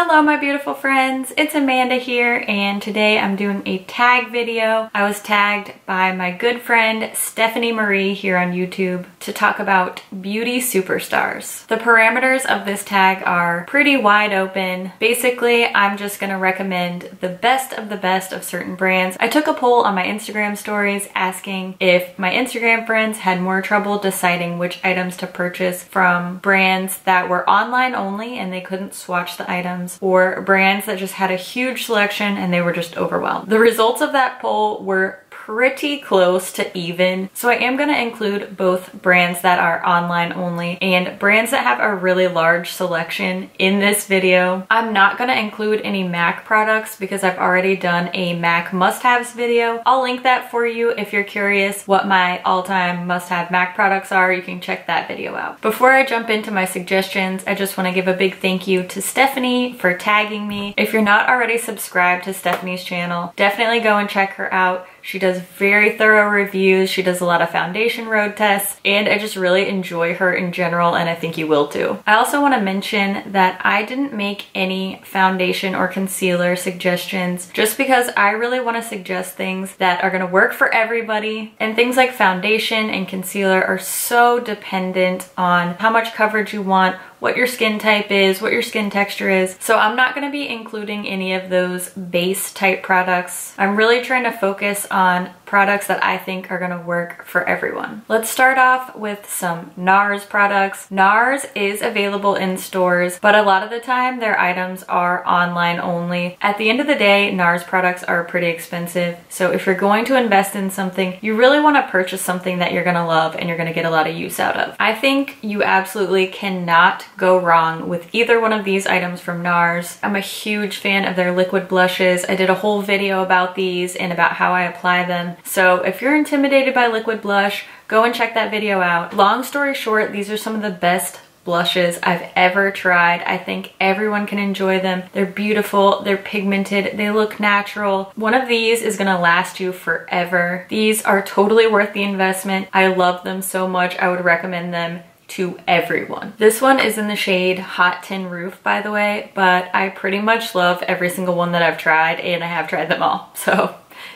Hello my beautiful friends, it's Amanda here and today I'm doing a tag video. I was tagged by my good friend Stephanie Marie here on YouTube to talk about beauty superstars. The parameters of this tag are pretty wide open. Basically, I'm just gonna recommend the best of certain brands. I took a poll on my Instagram stories asking if my Instagram friends had more trouble deciding which items to purchase from brands that were online only and they couldn't swatch the items, or brands that just had a huge selection and they were just overwhelmed. The results of that poll were pretty close to even. So I am going to include both brands that are online only and brands that have a really large selection in this video. I'm not going to include any MAC products because I've already done a MAC must-haves video. I'll link that for you if you're curious what my all-time must-have MAC products are. You can check that video out. Before I jump into my suggestions, I just want to give a big thank you to Stephanie for tagging me. If you're not already subscribed to Stephanie's channel, definitely go and check her out. She does very thorough reviews, she does a lot of foundation road tests, and I just really enjoy her in general, and I think you will too. I also want to mention that I didn't make any foundation or concealer suggestions just because I really want to suggest things that are going to work for everybody, and things like foundation and concealer are so dependent on how much coverage you want, what your skin type is, what your skin texture is. So I'm not going to be including any of those base type products. I'm really trying to focus on products that I think are going to work for everyone. Let's start off with some Nars products. Nars is available in stores, but a lot of the time their items are online only. At the end of the day, Nars products are pretty expensive. So if you're going to invest in something, you really want to purchase something that you're going to love and you're going to get a lot of use out of. I think you absolutely cannot go wrong with either one of these items from Nars. I'm a huge fan of their liquid blushes. I did a whole video about these and about how I apply them. So if you're intimidated by liquid blush, go and check that video out. Long story short, these are some of the best blushes I've ever tried. I think everyone can enjoy them. They're beautiful, they're pigmented, they look natural. One of these is gonna last you forever. These are totally worth the investment. I love them so much. I would recommend them to everyone. This one is in the shade Hot Tin Roof, by the way, but I pretty much love every single one that I've tried, and I have tried them all. So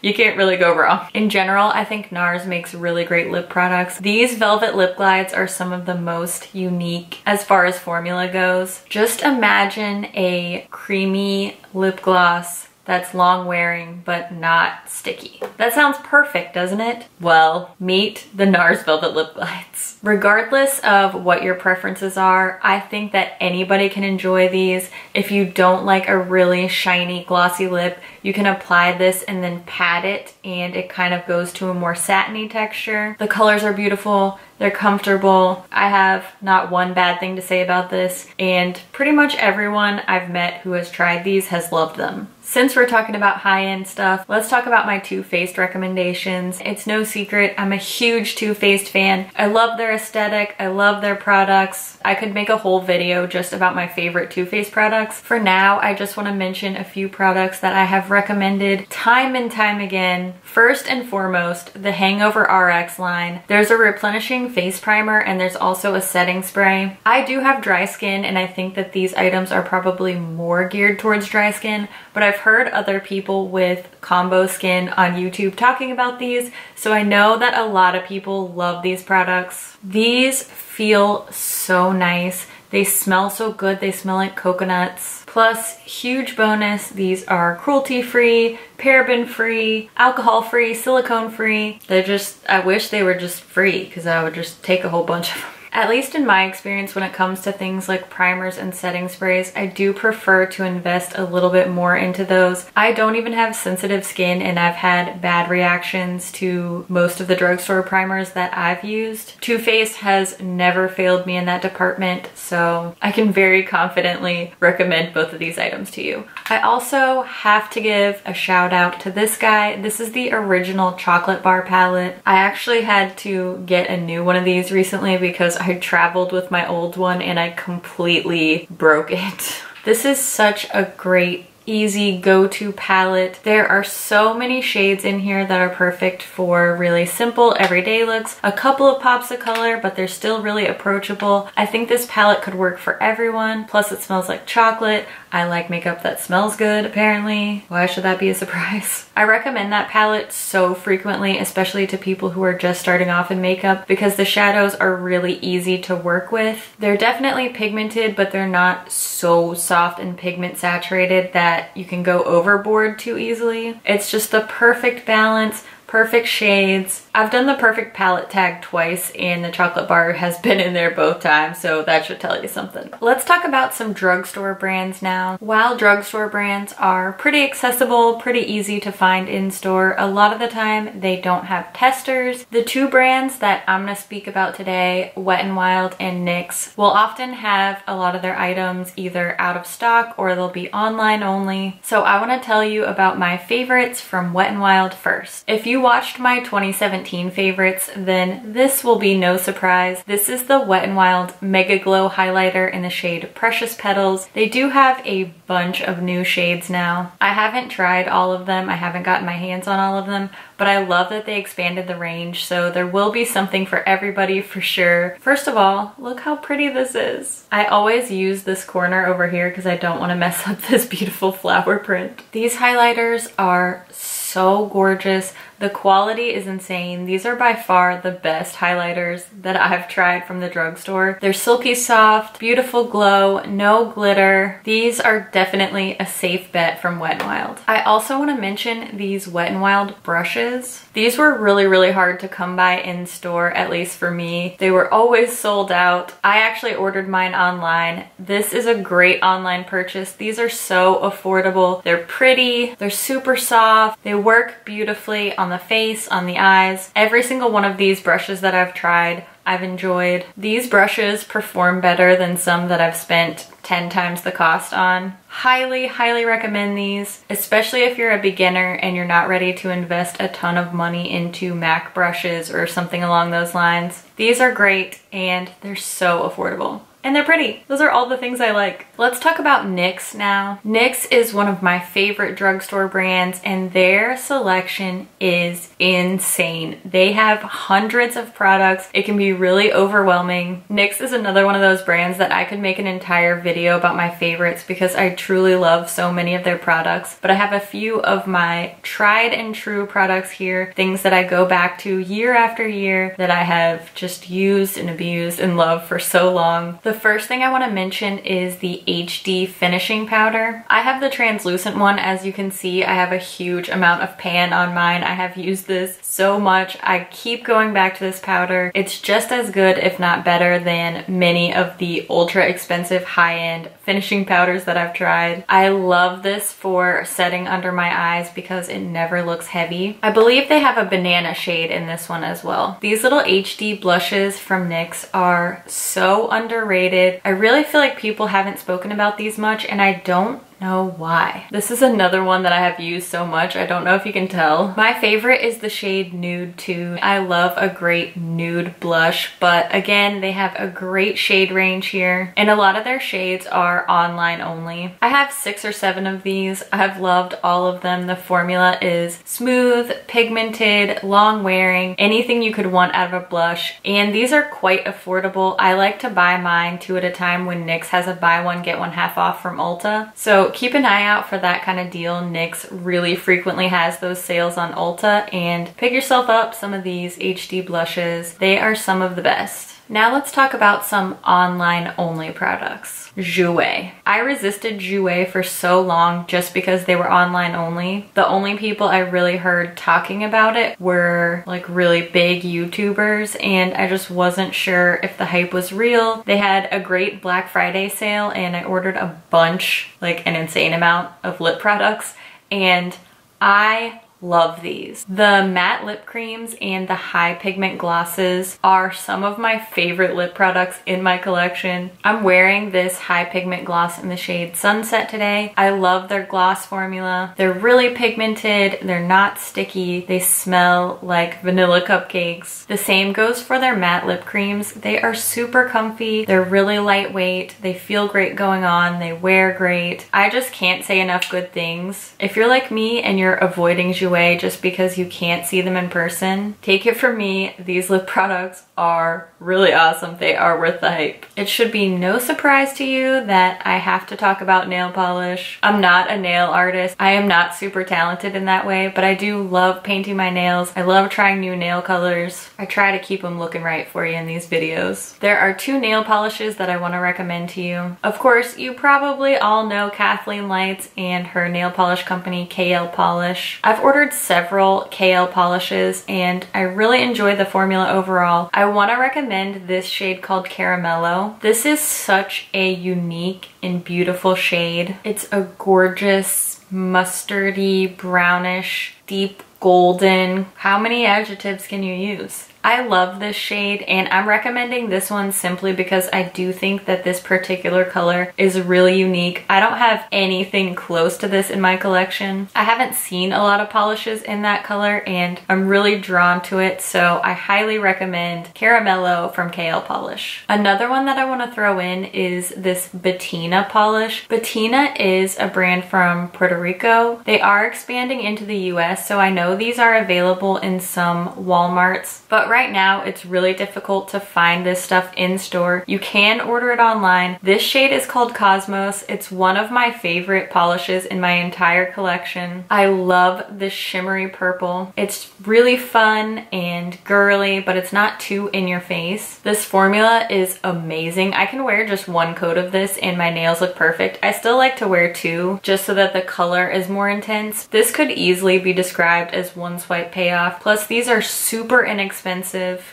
you can't really go wrong. In general, I think Nars makes really great lip products. These Velvet Lip Glides are some of the most unique as far as formula goes. Just imagine a creamy lip gloss that's long wearing but not sticky. That sounds perfect, doesn't it? Well, meet the Nars Velvet Lip Glides. Regardless of what your preferences are, I think that anybody can enjoy these. If you don't like a really shiny glossy lip, you can apply this and then pat it and it kind of goes to a more satiny texture. The colors are beautiful. They're comfortable. I have not one bad thing to say about this, and pretty much everyone I've met who has tried these has loved them. Since we're talking about high-end stuff, let's talk about my Too Faced recommendations. It's no secret, I'm a huge Too Faced fan. I love their aesthetic, I love their products. I could make a whole video just about my favorite Too Faced products. For now, I just want to mention a few products that I have recommended time and time again. First and foremost, the Hangover RX line. There's a replenishing face primer and there's also a setting spray. I do have dry skin and I think that these items are probably more geared towards dry skin, but I've heard other people with combo skin on YouTube talking about these, so I know that a lot of people love these products. These feel so nice. They smell so good. They smell like coconuts. Plus, huge bonus, these are cruelty-free, paraben-free, alcohol-free, silicone-free. They're just, I wish they were just free because I would just take a whole bunch of them. At least in my experience, when it comes to things like primers and setting sprays, I do prefer to invest a little bit more into those. I don't even have sensitive skin and I've had bad reactions to most of the drugstore primers that I've used. Too Faced has never failed me in that department, so I can very confidently recommend both of these items to you. I also have to give a shout out to this guy. This is the original chocolate bar palette. I actually had to get a new one of these recently because I traveled with my old one and I completely broke it. This is such a great easy go-to palette. There are so many shades in here that are perfect for really simple everyday looks. A couple of pops of color, but they're still really approachable. I think this palette could work for everyone. Plus it smells like chocolate. I like makeup that smells good, apparently. Why should that be a surprise? I recommend that palette so frequently, especially to people who are just starting off in makeup, because the shadows are really easy to work with. They're definitely pigmented, but they're not so soft and pigment saturated that you can go overboard too easily. It's just the perfect balance, perfect shades. I've done the perfect palette tag twice and the chocolate bar has been in there both times, so that should tell you something. Let's talk about some drugstore brands now. While drugstore brands are pretty accessible, pretty easy to find in store, a lot of the time they don't have testers. The two brands that I'm gonna speak about today, Wet n Wild and NYX, will often have a lot of their items either out of stock or they'll be online only. So I wanna tell you about my favorites from Wet n Wild first. If you watched my 2017 favorites, then this will be no surprise. This is the Wet n Wild Mega Glow highlighter in the shade Precious Petals. They do have a bunch of new shades now. I haven't tried all of them. I haven't gotten my hands on all of them, but I love that they expanded the range, so there will be something for everybody for sure. First of all, look how pretty this is. I always use this corner over here because I don't want to mess up this beautiful flower print. These highlighters are so gorgeous. The quality is insane. These are by far the best highlighters that I've tried from the drugstore. They're silky soft, beautiful glow, no glitter. These are definitely a safe bet from Wet n Wild. I also want to mention these Wet n Wild brushes. These were really hard to come by in store, at least for me. They were always sold out. I actually ordered mine online. This is a great online purchase. These are so affordable. They're pretty, they're super soft, they work beautifully on the face, on the eyes. Every single one of these brushes that I've tried, I've enjoyed. These brushes perform better than some that I've spent 10 times the cost on. Highly recommend these, especially if you're a beginner and you're not ready to invest a ton of money into MAC brushes or something along those lines. These are great and they're so affordable. And they're pretty. Those are all the things I like. Let's talk about NYX now. NYX is one of my favorite drugstore brands and their selection is insane. They have hundreds of products. It can be really overwhelming. NYX is another one of those brands that I could make an entire video about my favorites because I truly love so many of their products. But I have a few of my tried and true products here, things that I go back to year after year that I have just used and abused and loved for so long. The first thing I want to mention is the HD finishing powder. I have the translucent one. As you can see, I have a huge amount of pan on mine. I have used this so much. I keep going back to this powder. It's just as good, if not better, than many of the ultra expensive high-end finishing powders that I've tried. I love this for setting under my eyes because it never looks heavy. I believe they have a banana shade in this one as well. These little HD blushes from NYX are so underrated. I really feel like people haven't spoken about these much and I don't know why. This is another one that I have used so much. I don't know if you can tell. My favorite is the shade Nude 2. I love a great nude blush, but again, they have a great shade range here and a lot of their shades are online only. I have 6 or 7 of these. I've loved all of them. The formula is smooth, pigmented, long wearing, anything you could want out of a blush, and these are quite affordable. I like to buy mine 2 at a time when NYX has a buy one get one half off from Ulta. So keep an eye out for that kind of deal. NYX really frequently has those sales on Ulta, and pick yourself up some of these HD blushes. They are some of the best. Now let's talk about some online only products. Jouer. I resisted Jouer for so long just because they were online only. The only people I really heard talking about it were like really big YouTubers, and I just wasn't sure if the hype was real. They had a great Black Friday sale and I ordered a bunch, like an insane amount of lip products, and I love these. The matte lip creams and the high pigment glosses are some of my favorite lip products in my collection. I'm wearing this high pigment gloss in the shade Sunset today. I love their gloss formula. They're really pigmented, they're not sticky, they smell like vanilla cupcakes. The same goes for their matte lip creams. They are super comfy, they're really lightweight, they feel great going on, they wear great. I just can't say enough good things. If you're like me and you're avoiding Jouer away just because you can't see them in person. Take it from me, these lip products are really awesome. They are worth the hype. It should be no surprise to you that I have to talk about nail polish. I'm not a nail artist. I am not super talented in that way, but I do love painting my nails. I love trying new nail colors. I try to keep them looking right for you in these videos. There are 2 nail polishes that I want to recommend to you. Of course, you probably all know Kathleen Lights and her nail polish company, KL Polish. I've ordered several KL polishes and I really enjoy the formula overall. I want to recommend this shade called Caramello. This is such a unique and beautiful shade. It's a gorgeous mustardy, brownish, deep golden. How many adjectives can you use? I love this shade and I'm recommending this one simply because I do think that this particular color is really unique. I don't have anything close to this in my collection. I haven't seen a lot of polishes in that color and I'm really drawn to it, so I highly recommend Caramello from KL Polish. Another one that I want to throw in is this Bettina polish. Bettina is a brand from Puerto Rico. They are expanding into the US, so I know these are available in some Walmarts, but right now it's really difficult to find this stuff in store. You can order it online. This shade is called Cosmos. It's one of my favorite polishes in my entire collection. I love this shimmery purple. It's really fun and girly, but it's not too in your face. This formula is amazing. I can wear just 1 coat of this and my nails look perfect. I still like to wear 2 just so that the color is more intense. This could easily be described as 1 swipe payoff. Plus these are super inexpensive.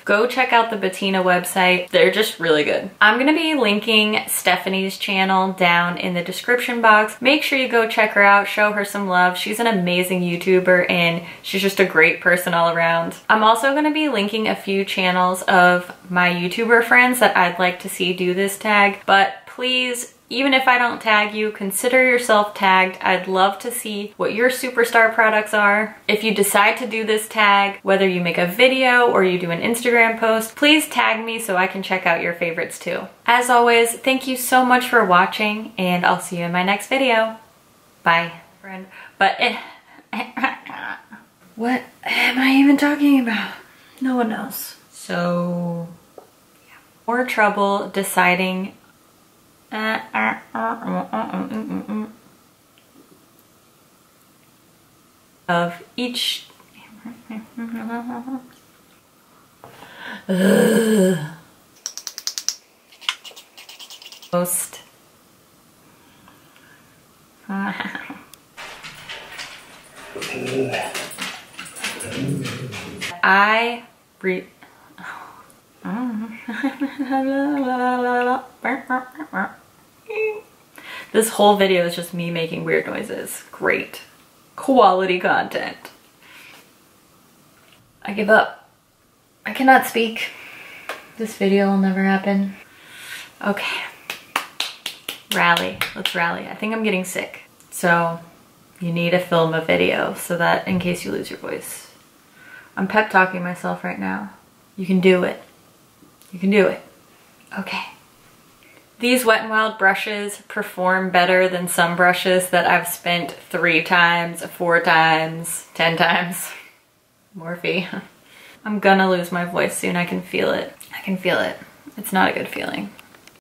Go check out the Bettina website. They're just really good. I'm gonna be linking Stephanie's channel down in the description box. Make sure you go check her out, show her some love. She's an amazing YouTuber and she's just a great person all around. I'm also gonna be linking a few channels of my YouTuber friends that I'd like to see do this tag, but please, even if I don't tag you, consider yourself tagged. I'd love to see what your superstar products are. If you decide to do this tag, whether you make a video or you do an Instagram post, please tag me so I can check out your favorites too. As always, thank you so much for watching and I'll see you in my next video. Bye. But what am I even talking about? No one knows. So, yeah. More trouble deciding of each most I re This whole video is just me making weird noises. Great. Quality content. I give up. I cannot speak. This video will never happen. Okay. Rally. Let's rally. I think I'm getting sick. So you need to film a video so that in case you lose your voice. I'm pep talking myself right now. You can do it. You can do it. Okay. These Wet n Wild brushes perform better than some brushes that I've spent 3 times, 4 times, 10 times. Morphe. I'm gonna lose my voice soon. I can feel it. I can feel it. It's not a good feeling.